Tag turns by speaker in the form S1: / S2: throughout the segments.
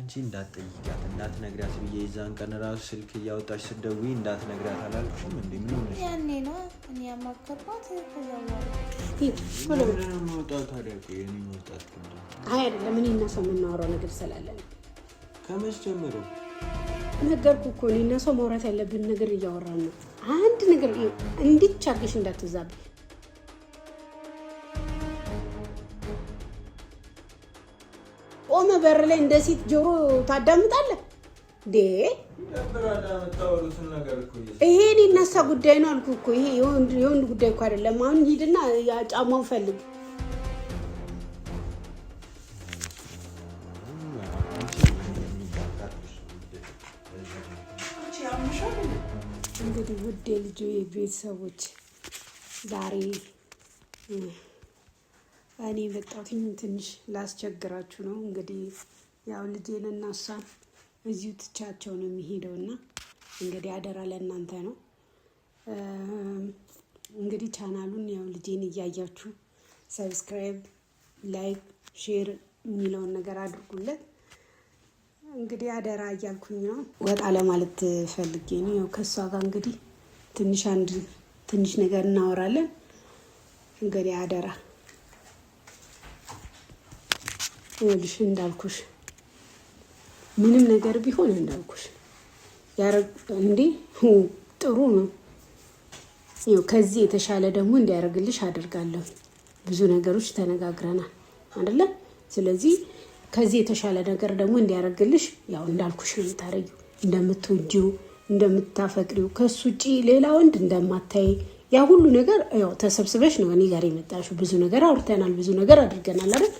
S1: አንቺ እንዳትጠይቂያት እንዳትነግሪያት ብዬ ይዛን ቀን ራሱ ስልክ እያወጣች ስትደውይ እንዳትነግሪያት አላልኩሽም እንዴ? ምን ሆነሽ?
S2: ያኔ ነው እኔ ያማከርኳት
S1: መውጣት ታዲያ ቆይ እኔ መውጣት
S3: አይደለም እኔ እና ሰው የምናወራው ነገር ስላለ ነው።
S1: ከመቼ ጀምሮ
S3: ነገርኩህ እኮ እኔ እና ሰው ማውራት ያለብን ነገር እያወራን ነው። አንድ ነገር እንዲቻገሽ እንዳትዛብ ቆመ በር ላይ እንደ ሴት ጆሮ ታዳምጣለህ ዴ? ይሄ እኔና እሷ ጉዳይ ነው አልኩህ እኮ። ይሄ የወንድ ጉዳይ እኮ አይደለም። አሁን ሂድና ጫማውን ፈልግ። እንግዲህ ውድ የልጁ ቤተሰቦች ዛሬ እኔ በጣም ትንሽ ላስቸግራችሁ ነው። እንግዲህ ያው ልጄን እና እሷን እዚሁ ትቻቸው ነው የሚሄደውና እንግዲህ አደራ ለእናንተ ነው። እንግዲህ ቻናሉን ያው ልጄን እያያችሁ ሰብስክራይብ፣ ላይክ፣ ሼር የሚለውን ነገር አድርጉለት። እንግዲህ አደራ እያልኩኝ ነው። ወጣ ለማለት ፈልጌ ነው። ያው ከሷ ጋር እንግዲህ ትንሽ ነገር እናወራለን። እንግዲህ አደራ ወልሽ እንዳልኩሽ ምንም ነገር ቢሆን እንዳልኩሽ እንዴ ጥሩ ነው። ያው ከዚህ የተሻለ ደግሞ እንዲያደርግልሽ አደርጋለሁ። ብዙ ነገሮች ተነጋግረናል አይደለ? ስለዚህ ከዚህ የተሻለ ነገር ደግሞ እንዲያደርግልሽ ያው እንዳልኩሽ ነው የምታረጊው። እንደምትወጂው እንደምታፈቅሪው ከሱ ውጪ ሌላ ወንድ እንደማታይ ያ ሁሉ ነገር ያው ተሰብስበሽ ነው እኔ ጋር የመጣሽው። ብዙ ነገር አውርተናል፣ ብዙ ነገር አድርገናል አይደል?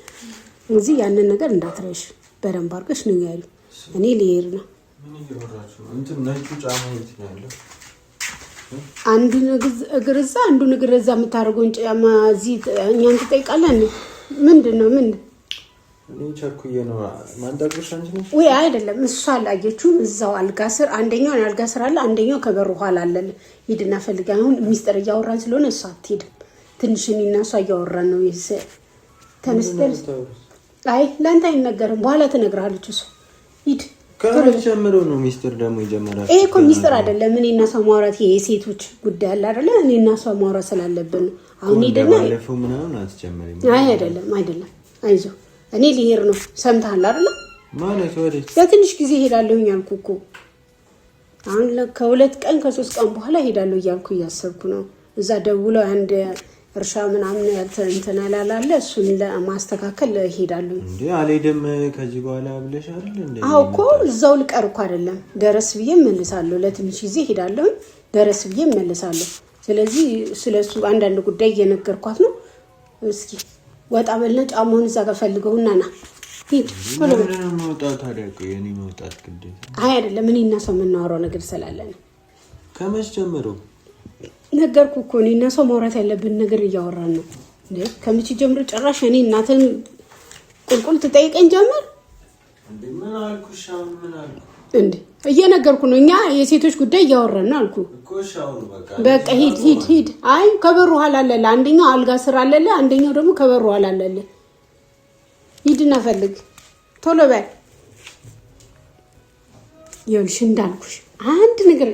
S3: እዚህ ያንን ነገር እንዳትረሽ በደንብ አድርገሽ ንገሪው። እኔ ልሄድ ነው።
S1: ምን እያወራችሁ ነው? እንትን ነጩ ጫማ የት ነው ያለው?
S3: አንዱን እግር እዛ አንዱን እግር እዛ የምታደርገውን ጫማ እዚህ እኛን ትጠይቃለህ? ምንድን ነው ምን?
S1: እኔ ቸኩዬ ነው። ማንጠቅሽ አንቺ ነሽ
S3: ወይ? አይደለም እሷ አላየችውም። እዛው አልጋ ስር አንደኛው አልጋ ስር አለ፣ አንደኛው ከበሩ ኋላ አለ። ሂድና ፈልግ። አሁን ሚስጥር እያወራን ስለሆነ እሷ አትሄድም። ትንሽ እኔና እሷ እያወራን ነው። ተነስተን አይ ለአንተ አይነገርም፣ በኋላ ትነግርሃለች እሱ። ሂድ።
S1: ከመጀመሩ ነው ሚስጥር ደግሞ ይጀምራል።
S3: ይሄ እኮ ሚስጥር አይደለም። እኔና እሷ ማውራት የሴቶች ጉዳይ አለ አይደለ? እኔና እሷ ማውራት ስላለብን ነው። አሁን ሂድና
S1: ባለፈው ምናምን አትጀምሪም።
S3: አይ አይደለም አይዞህ እኔ ልሄድ ነው። ሰምተሃል አይደለ?
S1: ማለት ወዴት?
S3: ለትንሽ ጊዜ ሄዳለሁኝ አልኩህ እኮ። አሁን ከ2 ቀን ከ3 ቀን በኋላ ሄዳለሁ እያልኩ እያሰብኩ ነው። እዛ ደውለው አንድ እርሻ ምናምን እንትን አላለ እሱን ለማስተካከል ሄዳለሁ።
S1: እንዴ አልሄድም ከዚህ በኋላ ብለሽ አይደል እንዴ?
S3: አዎ እኮ እዛው ልቀር እኮ አይደለም። ደረስ ብዬ እመልሳለሁ። ለትንሽ ጊዜ ሄዳለሁ፣ ደረስ ብዬ እመልሳለሁ። ስለዚህ ስለሱ አንዳንድ ጉዳይ እየነገርኳት ነው። እስኪ ወጣ በልና ጫማውን እዛ ጋር ፈልገውና ና ሂድ።
S1: ምንድነው መውጣት ታዲያ? ቆይ እኔ መውጣት ግዴታ
S3: አይደለም እኔና ሰው የምናወራው ነገር ስላለ ነው።
S1: ከመቼ ጀምሮ
S3: ነገርኩህ እኮ እኔና ሰው ማውራት ያለብን ነገር እያወራን ነው። እንዴ ከመቼ ጀምሮ? ጭራሽ እኔ እናትን ቁልቁል ትጠይቀኝ ጀመር
S1: እንዴ? ምን አልኩሽ? አሁን ምን አልኩ
S3: እንዴ? እየነገርኩ ነው። እኛ የሴቶች ጉዳይ እያወራን ነው አልኩ
S1: እኮ። ሻው
S3: በቃ ሂድ። አይ ከበሩ ኋላ አለለ፣ አንደኛው አልጋ ስር አለለ፣ አንደኛው ደግሞ ከበሩ ኋላ አለለ። ሂድና ፈልግ ቶሎ በል። ይኸውልሽ እንዳልኩሽ አንድ ነገር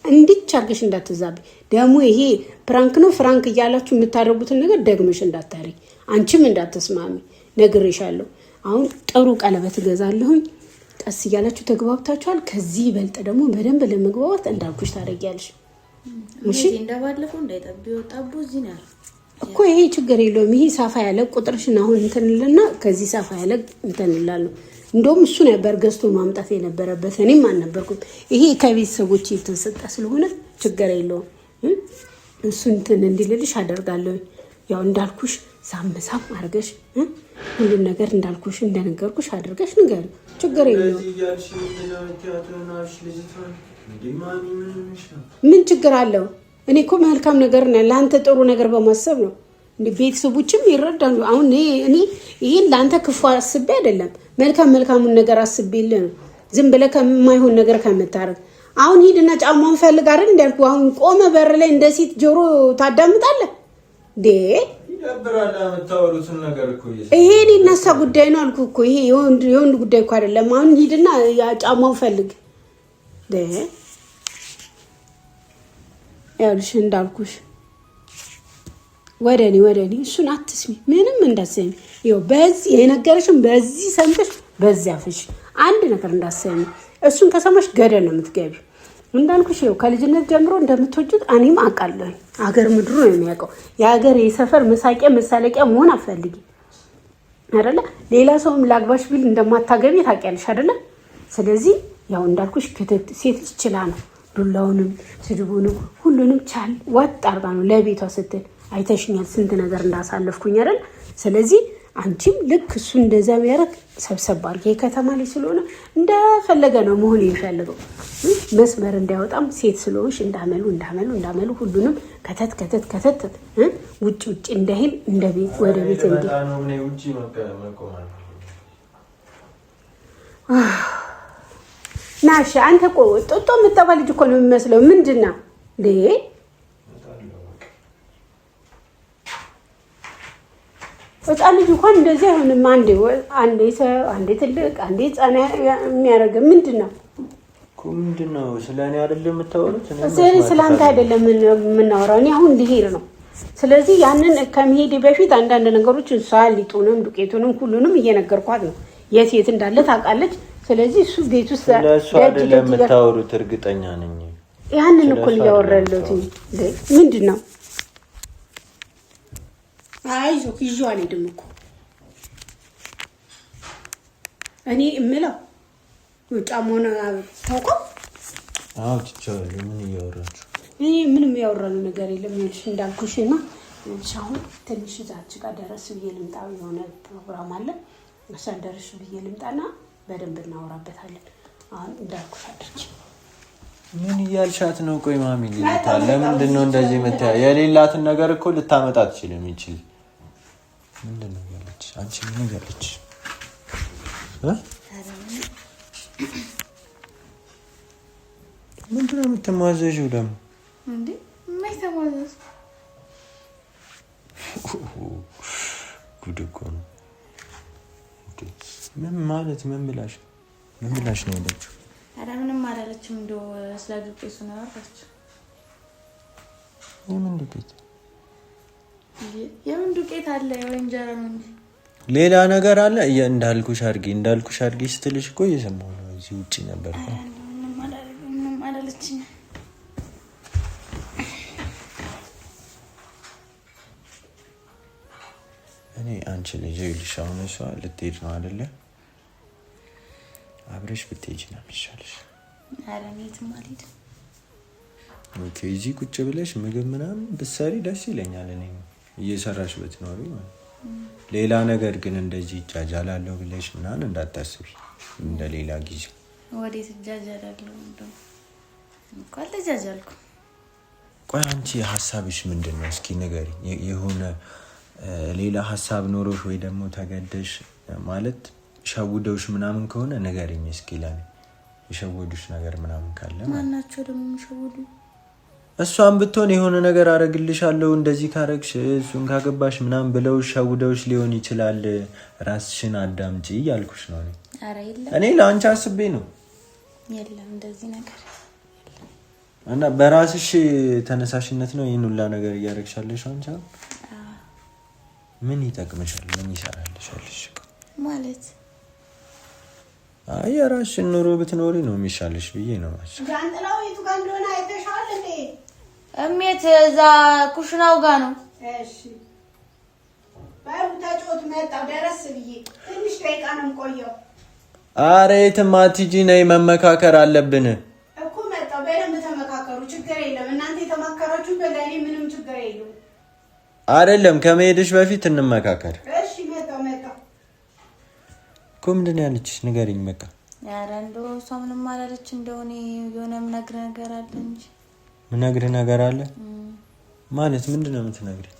S3: እንዲቻርገሽ እንዳትዛብ። ደግሞ ይሄ ፕራንክ ነው ፍራንክ እያላችሁ የምታደርጉትን ነገር ደግመሽ እንዳታረጊ፣ አንቺም እንዳትስማሚ ነግሬሻለሁ። አሁን ጥሩ ቀለበት እገዛለሁኝ። ቀስ እያላችሁ ተግባብታችኋል። ከዚህ ይበልጥ ደግሞ በደንብ ለመግባባት እንዳልኩሽ ታደርጊያለሽ። እሺ
S2: እንደባለፈው እንዳይጠብው ጠቡ እዚህ ነው
S3: እኮ። ይሄ ችግር የለውም። ይሄ ሳፋ ያለ ቁጥርሽን አሁን እንትንልና ከዚህ ሳፋ ያለ እንትንላለሁ። እንደውም እሱ ነበር ገዝቶ ማምጣት የነበረበት፣ እኔም አልነበርኩም። ይሄ ከቤተሰቦች የተሰጠ ስለሆነ ችግር የለውም። እሱ እንትን እንዲልልሽ አደርጋለሁ። ያው እንዳልኩሽ ሳም አድርገሽ ሁሉም ነገር እንዳልኩሽ እንደነገርኩሽ አድርገሽ ንገሪ። ችግር የለውም። ምን ችግር አለው? እኔ እኮ መልካም ነገር ነው ለአንተ ጥሩ ነገር በማሰብ ነው። እንደ ቤተሰቦችም ይረዳሉ። አሁን እኔ ይሄን ለአንተ ክፉ አስቤ አይደለም፣ መልካሙን ነገር አስቤልህ ነው። ዝም ብለህ ከማይሆን ነገር ከምታረግ አሁን ሂድና ጫማውን ፈልግ አይደል እንዳልኩ። አሁን ቆመ በር ላይ እንደ ሴት ጆሮ ታዳምጣለህ ዴ?
S1: ይደብራል የምታወሩትን ነገር እኮ
S3: ይሄ ሊነሳ ጉዳይ ነው አልኩህ እኮ ይሄ የወንድ ጉዳይ እኮ አይደለም አሁን ሂድና ጫማውን ፈልግ ያልሽ እንዳልኩሽ ወደኔ እሱን አትስሚ ምንም እንዳሰሚ ይኸው በዚህ የነገረሽም በዚህ ሰምተሽ በዚህ አፍሽ አንድ ነገር እንዳሰሚ እሱን ከሰማሽ ገደል ነው የምትገቢ እንዳልኩሽ ይኸው ከልጅነት ጀምሮ እንደምትወጁት እኔም አውቃለሁ አገር ምድሩ ነው የሚያውቀው የሀገር የሰፈር መሳቂያ መሳለቂያ መሆን አትፈልጊ አይደለ ሌላ ሰውም ላግባሽ ቢል እንደማታገቢ ታውቂያለሽ አይደለ ስለዚህ ያው እንዳልኩሽ ሴት ልጅ ችላ ነው ዱላውንም ስድቡንም ሁሉንም ቻል ወጥ አርጋ ነው ለቤቷ ስትል አይተሽኛል ስንት ነገር እንዳሳለፍኩኝ አይደል ስለዚህ አንቺም ልክ እሱ እንደዛ የሚያረግ ሰብሰብ አድርጌ የከተማ ላይ ስለሆነ እንደፈለገ ነው መሆን የሚፈልገው መስመር እንዳይወጣም ሴት ስለሆንሽ እንዳመሉ ሁሉንም ከተት ውጭ እንዳይል እንደ ቤት ወደ ቤት እንዲ ናሽ አንተ ጦጦ የምጠባ ልጅ እኮ ነው የሚመስለው ምንድን ነው ህፃን ልጅ እንኳን እንደዚህ አይሆንም አንዴ ትልቅ አንዴ ህፃን የሚያደርገው ምንድን ነው
S1: ስለኔ አይደለም የምታወሩት
S3: ስለአንተ አይደለም የምናወራው እኔ አሁን ልሄድ ነው ስለዚህ ያንን ከመሄድ በፊት አንዳንድ ነገሮች ሊጡንም ዱቄቱንም ሁሉንም እየነገርኳት ነው የት እንዳለ ታውቃለች ስለዚህ እሱ ቤት ውስጥ
S1: ስለሱ አይደለም የምታወሩት እርግጠኛ ነኝ
S3: ያንን እኮ እያወራለሁት ምንድን ነው አይዞህ ይዤው አልሄድም እኮ እኔ እምለው ጫማውን ታውቀው
S1: ትቻለሁ ምን እያወራችሁ
S3: እኔ ምንም ያወራነው ነገር የለም ይልሽ እንዳልኩሽና አሁን ትንሽ እዛች ጋር ደረስ ብዬ ልምጣ የሆነ ፕሮግራም አለ እሷን ደርሽ ብዬ ልምጣና በደንብ እናወራበታለን አሁን እንዳልኩሽ አድርጊ
S1: ምን እያልሻት ነው ቆይ ማሚ ልታለ ለምንድን ነው እንደዚህ የምታየው የሌላትን ነገር እኮ ልታመጣ አትችልም ይችል ምንድነው ያለች አንቺ ምን ያለች ምንድነው የምትማዘዥው ደግሞ
S2: እንዴ ማይተማዘዝ
S1: ጉድ እኮ ነው ምን ማለት ምን ብላሽ ነው ያለችው
S2: አረ ምንም አላለችም እንደው ስለ ዱቄቱ ነው ያወራች የምን ዱቄት አለ የእንጀራ ነው እንጂ
S1: ሌላ ነገር አለ እንዳልኩሽ አድርጊ ስትልሽ እኮ እየሰማሁ ነው እዚህ ውጪ ነበር
S2: ምንም አላለችኝ
S1: እኔ አንቺ ልጅ ይልሽ አሁን እሷ ልትሄድ ነው አይደለ አብረሽ ብትሄጂ ነው የሚሻልሽ
S2: አረ እኔትም አልሄድም
S1: ኦኬ እዚህ ቁጭ ብለሽ ምግብ ምናምን ብትሰሪ ደስ ይለኛል እኔ እየሰራሽ ብትኖሪ ማለት ሌላ ነገር ግን እንደዚህ ጃጃላለሁ ብለሽ ምናምን እንዳታስቢ እንደሌላ ጊዜ
S2: ወዴት ጃጃላለሁ እንደው እንኳን ለጃጃልኩ
S1: ቆይ አንቺ ሐሳብሽ ምንድነው እስኪ ንገሪኝ የሆነ ሌላ ሐሳብ ኖሮሽ ወይ ደግሞ ተገደሽ ማለት ሻውደውሽ ምናምን ከሆነ ንገሪኝ እስኪ ለኔ የሸወዱሽ ነገር ምናምን ካለ
S2: ማናቸው ደግሞ ሸውዱ
S1: እሷን ብትሆን የሆነ ነገር አረግልሻለሁ እንደዚህ ካረግሽ እሱን ካገባሽ ምናምን ብለው ሻውደውሽ ሊሆን ይችላል ራስሽን አዳምጪ ያልኩሽ ነው
S2: አረ የለም
S1: እኔ ለአንቺ አስቤ ነው
S2: የለም እንደዚህ ነገር
S1: እና በራስሽ ተነሳሽነት ነው ይሄን ሁላ ነገር ያረግሻለሽ አንቺ ምን ይጠቅምሻል ምን ይሰራልሻል
S2: ማለት
S1: አይ ራስሽን ኑሮ ብትኖሪ ነው የሚሻልሽ ብዬ ነው ማለት
S3: ጃንጥላው የቱ ጋር እንደሆነ አይተሻል እንዴ
S2: እሜት እዛ ኩሽናው ጋር ነው
S3: እሺ ባዩ ተጮት መጣ ደረስ ብዬ ትንሽ ደቂቃ ነው የምቆየው
S1: አረ የትም አትሂጂ ነይ መመካከር አለብን
S3: እኮ መጣው በደንብ ተመካከሩ ችግር የለም እናንተ የተማከራችሁ በላይ ምንም ችግር የለም
S1: አይደለም ከመሄድሽ በፊት እንመካከር
S3: እሺ መጣው
S1: ምንድን ነው ያለችሽ ንገሪኝ በቃ
S2: ኧረ እንደው እሷ ምንም አላለች እንደሆነ የሆነ ምነግር ነገር አለ እንጂ
S1: ምነግር ነገር አለ ማለት ምንድን ነው የምትነግሪኝ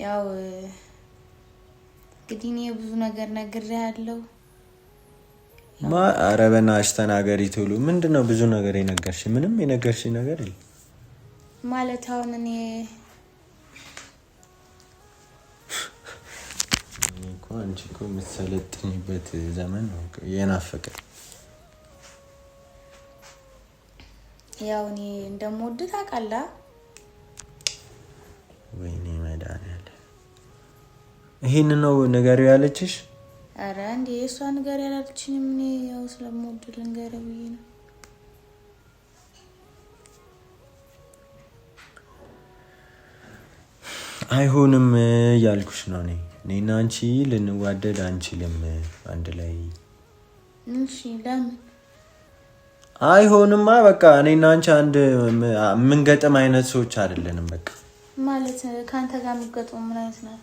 S2: ያው እንግዲህ እኔ ብዙ ነገር ነግሬሃለሁ
S1: ኧረ በእናትሽ ተናገሪ ቶሎ ምንድን ነው ብዙ ነገር የነገርሽ ምንም የነገርሽ ነገር የለም
S2: ማለት አሁን እኔ
S1: አንቺ እኮ የምትሰለጥኝበት ዘመን ነው የናፈቀ።
S2: ያው እኔ እንደምወድ ታውቃለህ።
S1: ወይኔ መድኃኒዓለም ይሄን ነው ነገር ያለችሽ?
S2: አረ እንዴ እሷ ነገር ያለችኝም እኔ ያው ስለምወድ ልንገርህ ብዬ ነው።
S1: አይሆንም ያልኩሽ ነው። እኔና አንቺ ልንዋደድ አንችልም አንድ ላይ።
S2: እሺ ለምን
S1: አይሆንማ? በቃ እኔና አንቺ አንድ የምንገጥም አይነት ሰዎች አይደለንም። በቃ
S2: ማለት ካንተ ጋር የምትገጥመው ምን አይነት ናት?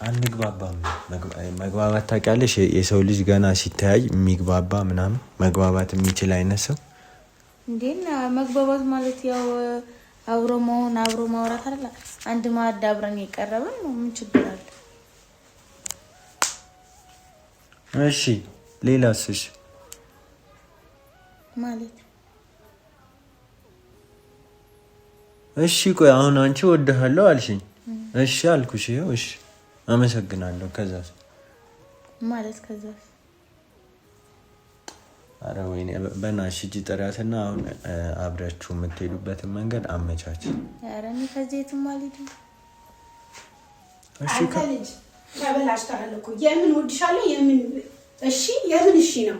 S1: አንግባባም። መግባባት ታውቂያለሽ? የሰው ልጅ ገና ሲተያይ የሚግባባ ምናምን መግባባት የሚችል አይነት ሰው
S2: እንዴና መግባባት ማለት ያው አብሮ መሆን አብሮ ማውራት አይደለ? አንድ ማዕድ አብረን የቀረበን ነው። ምን ችግር አለ?
S1: እሺ ሌላስ? እሺ
S2: ማለት
S1: እሺ ቆይ አሁን አንቺ ወድሃለሁ አልሽኝ። እሺ አልኩሽ። ይኸው እሺ አመሰግናለሁ። ከዛስ
S2: ማለት ከዛስ?
S1: አረ ወይኔ በእናትሽ ሂጂ ጥሪያትና አሁን አብራችሁ የምትሄዱበትን መንገድ አመቻች።
S2: አረ እኔ ከዚህ የትም አልሄድም።
S3: እሺ ከልጅ ተበላሽተሃል እኮ የምን ወድሻለሁ የምን እሺ የምን እሺ ነው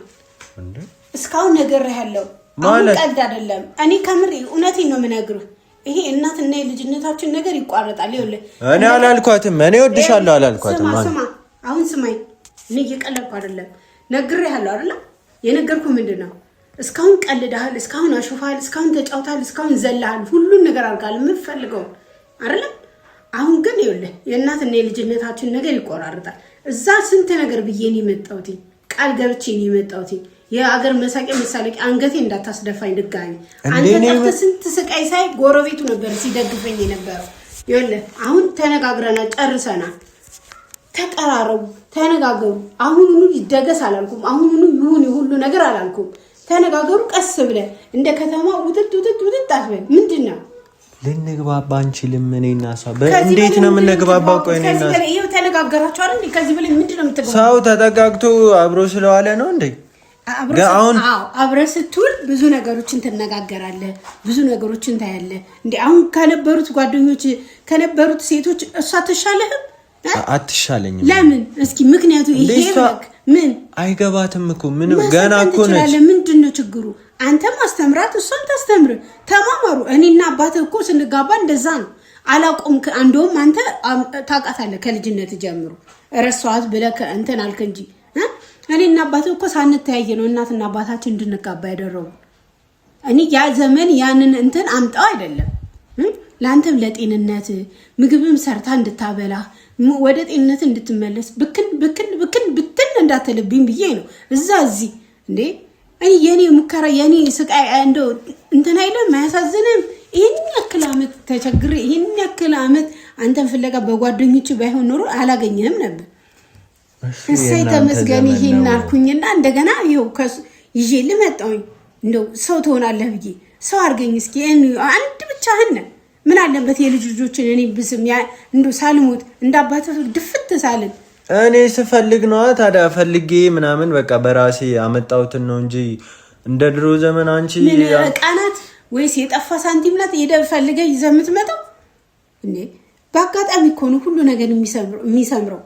S3: እንዴ? እስካሁን ነግሬሃለሁ። ማለት ቀልድ አይደለም። እኔ ከምር እውነቴን ነው የምነግርህ። ይሄ እናትና የልጅነታችን ነገር ይቋረጣል። ይኸውልህ
S1: እኔ አላልኳትም። እኔ ወድሻለሁ አላልኳትም።
S3: ስማ አሁን ስማኝ። እኔ እየቀለድኩ አይደለም። ነግሬሃለሁ አይደል? የነገርኩህ ምንድነው? እስካሁን ቀልደሃል፣ እስካሁን አሹፋል፣ እስካሁን ተጫውታል፣ እስካሁን ዘለሃል፣ ሁሉን ነገር አድርጋል የምትፈልገው አይደል? አሁን ግን ይኸውልህ የእናትና የልጅነታችን ነገር ይቆራረጣል። እዛ ስንት ነገር ብዬ ነው የመጣሁት። ቃል ገብቼ ነው የመጣሁት። የአገር መሳቂያ መሳለቂያ አንገቴ እንዳታስደፋኝ ድጋሚ። አንተ ጠፍተህ ስንት ስቃይ ሳይ ጎረቤቱ ነበር ሲደግፈኝ የነበረው። ይኸውልህ አሁን ተነጋግረናል፣ ጨርሰናል። ተቀራረቡ፣ ተነጋገሩ። አሁኑኑ ይደገስ አላልኩም። አሁኑኑ ይሁን ሁሉ ነገር አላልኩም። ተነጋገሩ ቀስ ብለህ እንደ ከተማ ውጥት አትበል። ምንድነው
S1: ልንግባባ አንችልም? እኔና እሷ እንዴት ነው የምንግባባው? ቆይ እኔና እሷ
S3: ይሄው ተነጋገራችሁ አይደል? ከዚህ በላይ ምንድነው የምትገባው?
S1: ሰው ተጠጋግቶ አብሮ ስለዋለ ነው እንዴ?
S3: አብረህ ስትውል ብዙ ነገሮችን ትነጋገራለህ፣ ብዙ ነገሮችን ታያለህ። እንዴ አሁን ከነበሩት ጓደኞች ከነበሩት ሴቶች እሷ ትሻለህም?
S1: አትሻለኝም።
S3: ለምን? እስኪ ምክንያቱ ይሄ ምን
S1: አይገባትም እኮ ምን ገና እኮ ነች።
S3: ምንድነው ችግሩ? አንተም አስተምራት፣ እሷም ታስተምር፣ ተማማሩ። እኔና አባትህ እኮ ስንጋባ እንደዛ ነው። አላቆም እንደውም አንተ ታውቃታለህ ከልጅነት ጀምሮ ረሷት ብለህ እንትን አልክ እንጂ እኔና አባትህ እኮ ሳንተያየ ነው እናትና አባታችን እንድንጋባ ያደረጉ። እኔ ያ ዘመን ያንን እንትን አምጣው አይደለም ለአንተም ለጤንነት ምግብም ሰርታ እንድታበላ ወደ ጤንነት እንድትመለስ ብትን እንዳትልብኝ ብዬ ነው እዛ እዚህ እንዴ እኔ የኔ ሙከራ የኔ ስቃይ እንደው እንትን አይደለም ማያሳዝንም? ይሄን ያክል አመት ተቸግሬ ይሄን ያክል አመት አንተን ፍለጋ በጓደኞች ባይሆን ኖሮ አላገኘህም ነበር። እሰይ ተመስገን ይሄን አልኩኝና እንደገና ይሄው ይዤ ልመጣሁኝ። እንደው ሰው ትሆናለህ ብዬ ሰው አድርገኝ እስኪ አንድ ብቻህን ምን አለበት የልጅ ልጆችን እኔ ብስም እንደው ሳልሞት እንዳባተህ ድፍት ሳልን
S1: እኔ ስፈልግ ነው ታዲያ ፈልጌ ምናምን በቃ በራሴ አመጣሁትን ነው እንጂ እንደ ድሮ ዘመን አንቺ
S3: ቃናት ወይስ የጠፋ ሳንቲም ናት ሄደህ ፈልገህ ይዘህ የምትመጣው እንዴ? በአጋጣሚ እኮ ነው ሁሉ ነገር የሚሰምረው።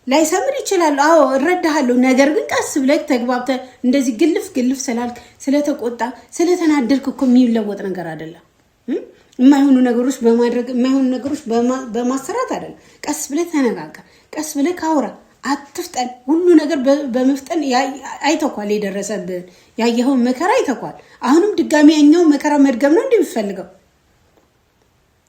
S3: ላይሰምር ይችላል። አዎ እረዳሃለሁ። ነገር ግን ቀስ ብለህ ተግባብተህ እንደዚህ ግልፍ ስላልክ ስለተቆጣ ስለተናደድክ እኮ የሚለወጥ ነገር አይደለም። የማይሆኑ ነገሮች በማድረግ የማይሆኑ ነገሮች በማሰራት አይደለም። ቀስ ብለህ ተነጋገር፣ ቀስ ብለህ ካውራ፣ አትፍጠን። ሁሉ ነገር በመፍጠን አይተኳል። የደረሰብህን ያየኸውን መከራ አይተኳል። አሁንም ድጋሚ ያኛው መከራ መድገም ነው እንደሚፈልገው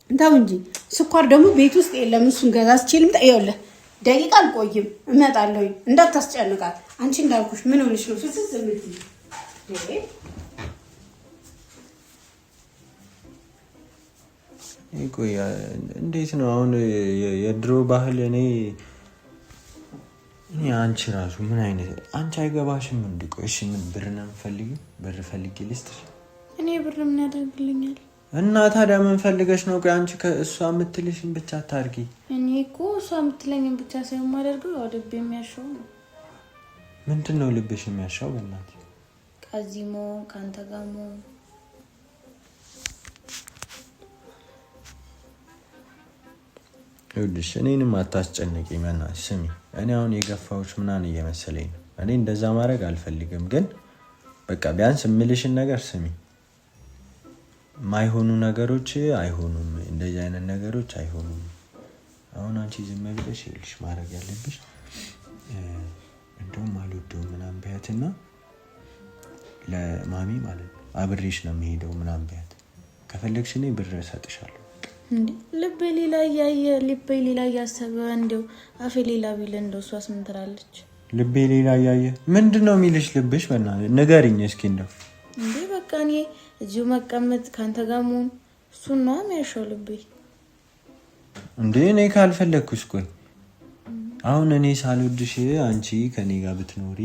S3: እንታው እንጂ። ስኳር ደግሞ ቤት ውስጥ የለም። እሱን ገዛዝቼ ልምጣ። ይኸውልህ ደቂቃ አልቆይም፣ እመጣለሁ። እንዳታስጨንቃት። አንቺ እንዳልኩሽ ምን ሆነሽ ነው ፍዝዝ የምትይ?
S1: ቆይ እንዴት ነው አሁን የድሮ ባህል? እኔ አንቺ ራሱ ምን አይነት አንቺ አይገባሽም እንዴ? ቆይ እሺ ምን ብር ነው የምፈልጊው? ብር ፈልጊ ልስጥሽ?
S2: እኔ ብር ምን ያደርግልኛል?
S1: እና ታዲያ ምን ፈልገሽ ነው? ቆይ አንቺ ከእሷ የምትልሽን ብቻ አታርጊ።
S2: እኔ እኮ እሷ የምትለኝን ብቻ ሳይሆን የማደርገው ያው ልብ የሚያሻው ነው።
S1: ምንድን ነው ልብሽ የሚያሻው? በእናትሽ
S2: ከዚህ መሆን ከአንተ ጋር መሆን።
S1: ይኸውልሽ እኔንም አታስጨንቂኝ በእናትሽ። ስሚ እኔ አሁን የገፋዎች ምናምን እየመሰለኝ ነው። እኔ እንደዛ ማድረግ አልፈልግም፣ ግን በቃ ቢያንስ የምልሽን ነገር ስሚ። ማይሆኑ ነገሮች አይሆኑም፣ እንደዚህ አይነት ነገሮች አይሆኑም። አሁን አንቺ ዝም ብለሽ ይልሽ ማድረግ ያለብሽ እንደውም አልወደውም ምናምን በያትና ለማሚ ማለት ነው አብሬሽ ነው የሚሄደው ምናምን በያት። ከፈለግሽ እኔ ብር እሰጥሻለሁ።
S2: እንዴ ልቤ ሌላ እያየ ልቤ ሌላ እያሰበ እንደው አፌ ሌላ ቢል እንደው እሷስ ምን ትላለች?
S1: ልቤ ሌላ እያየ ምንድን ነው የሚልሽ ልብሽ? በእናትሽ ንገሪኝ እስኪ። እንደው
S2: እንዴ በቃ እኔ እዚሁ መቀመጥ ካንተ ጋር መሆን እሱን ነው የሚያሻው ልቤ።
S1: እንዴ እኔ ካልፈለግኩሽ ቆይ አሁን እኔ ሳልወድሽ አንቺ ከኔ ጋር ብትኖሪ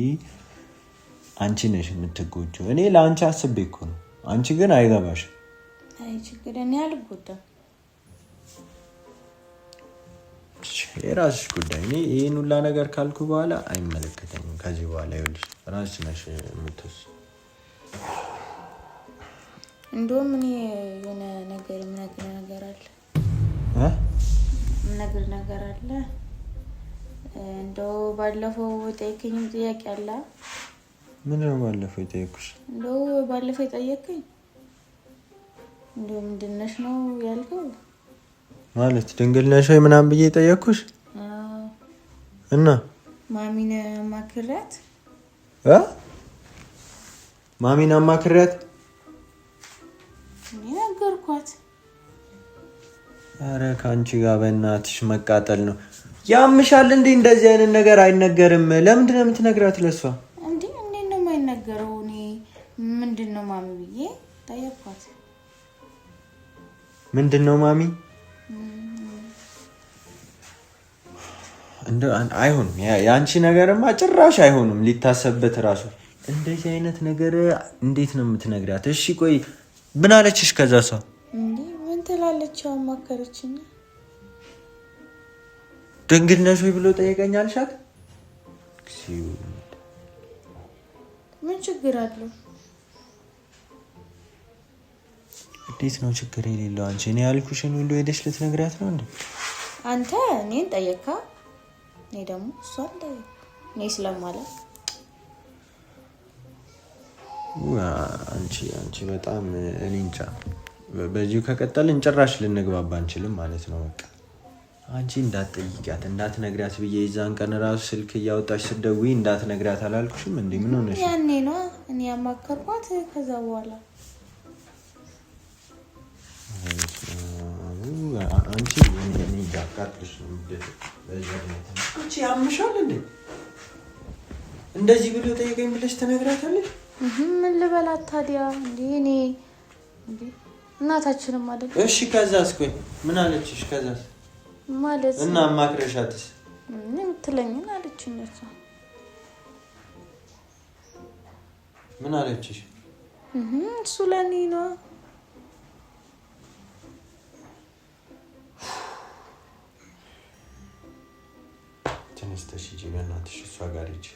S1: አንቺ ነሽ የምትጎጂው። እኔ ለአንቺ አስቤ እኮ ነው። አንቺ ግን አይገባሽም።
S2: አይ ችግር እኔ አልጎዳም።
S1: የራስሽ ጉዳይ። እኔ ይሄን ሁላ ነገር ካልኩ በኋላ አይመለከተኝም ከዚህ በኋላ። ይኸውልሽ ራስሽ ነሽ የምትወስጂው።
S2: እንደውም እኔ የሆነ ነገር የምነግርህ ነገር አለ የምነግርህ ነገር አለ። እንደው ባለፈው የጠየከኝም ጥያቄ አለ።
S1: ምንድን ነው ባለፈው የጠየኩሽ?
S2: እንደው ባለፈው የጠየከኝ እንደው ምንድን ነሽ ነው ያልከው?
S1: ማለት ድንግል ነሽ ወይ ምናምን ብዬ ጠየቅኩሽ? እና
S2: ማሚን አማክሪያት
S1: ማሚን አማክሪያት
S2: እኔ ነገርኳት።
S1: ኧረ ከአንቺ ጋር በእናትሽ መቃጠል ነው። ያምሻል እንዴ? እንደዚህ አይነት ነገር አይነገርም። ለምንድን ነው የምትነግራት ለሷ?
S2: እንዴት ነው የማይነገረው? እኔ ምንድን ነው ማሚ ብዬ ጠየቅኳት።
S1: ምንድን ነው ማሚ? አይሆንም። የአንቺ ነገርማ ጭራሽ አይሆንም። ሊታሰብበት እራሱ እንደዚህ አይነት ነገር እንዴት ነው የምትነግራት? እሺ ቆይ ምን አለችሽ? ከዛ ሰው
S2: እንዴ ምን ትላለች? አማከረችኝ።
S1: ድንግል ነሽ ወይ ብሎ ጠየቀኝ አልሻት?
S2: ምን ችግር አለው?
S1: እንዴት ነው ችግር የሌለው? አንቺ እኔ ያልኩሽን ሁሉ ሄደሽ ልትነግራት ነው እንዴ?
S2: አንተ እኔን ጠየካ፣ እኔ ደግሞ እሷን ጠየቅ። እኔ ስለማለት
S1: አንቺ በጣም እኔ እንጃ። በዚሁ ከቀጠልን ጭራሽ ልንግባባ አንችልም ማለት ነው። በቃ አንቺ እንዳትጠይቂያት እንዳትነግሪያት ብዬ የዛን ቀን ራሱ ስልክ እያወጣሽ ስትደውይ እንዳትነግሪያት አላልኩሽም እንዴ? ምን ሆነሽ?
S2: ያኔ ነው እኔ ያማከርኳት። ከዛ በኋላ
S1: አንቺ እኔ ዳቃጥልሽ ነው አንቺ ያምሻል እንዴ? እንደዚህ ብሎ ጠይቀኝ ብለሽ ትነግራታለሽ?
S2: ምን ልበላት ታዲያ? እንዴ እኔ እንዴ እናታችንም አይደል?
S1: እሺ ከዛስ? ቆይ ምን አለችሽ? ከዛስ
S2: ማለት
S1: እና ማክረሻትስ
S2: ምን የምትለኝን አለችኝ። እሷ
S1: ምን አለችሽ?
S2: እሱ ለኔ ነው።
S1: ተነስተሽ ሂጂ በእናትሽ፣ እሷ ጋር ሂጂ።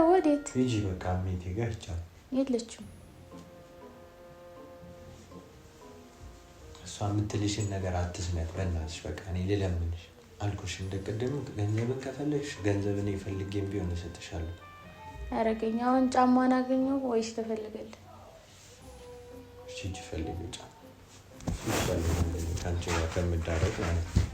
S2: ወዴት
S1: ሂጂ? በቃ አሜቴ ጋር ይቻላል።
S2: የለችም።
S1: እሷ የምትልሽን ነገር አትስሚያት በእናትሽ። በቃ እኔ ልለምንሽ አልኩሽ። እንደቀደም ገንዘብን ከፈለግሽ ገንዘብ እኔ ፈልጌም ቢሆን እሰጥሻለሁ።
S2: አረገኝ። አሁን ጫማን አገኘው ወይስ ተፈልገልህ?
S1: እሺ ሂጂ ፈልጊ ጫማ። እሺ ከአንቺ ጋር ከምዳረቅ ማለት ነው።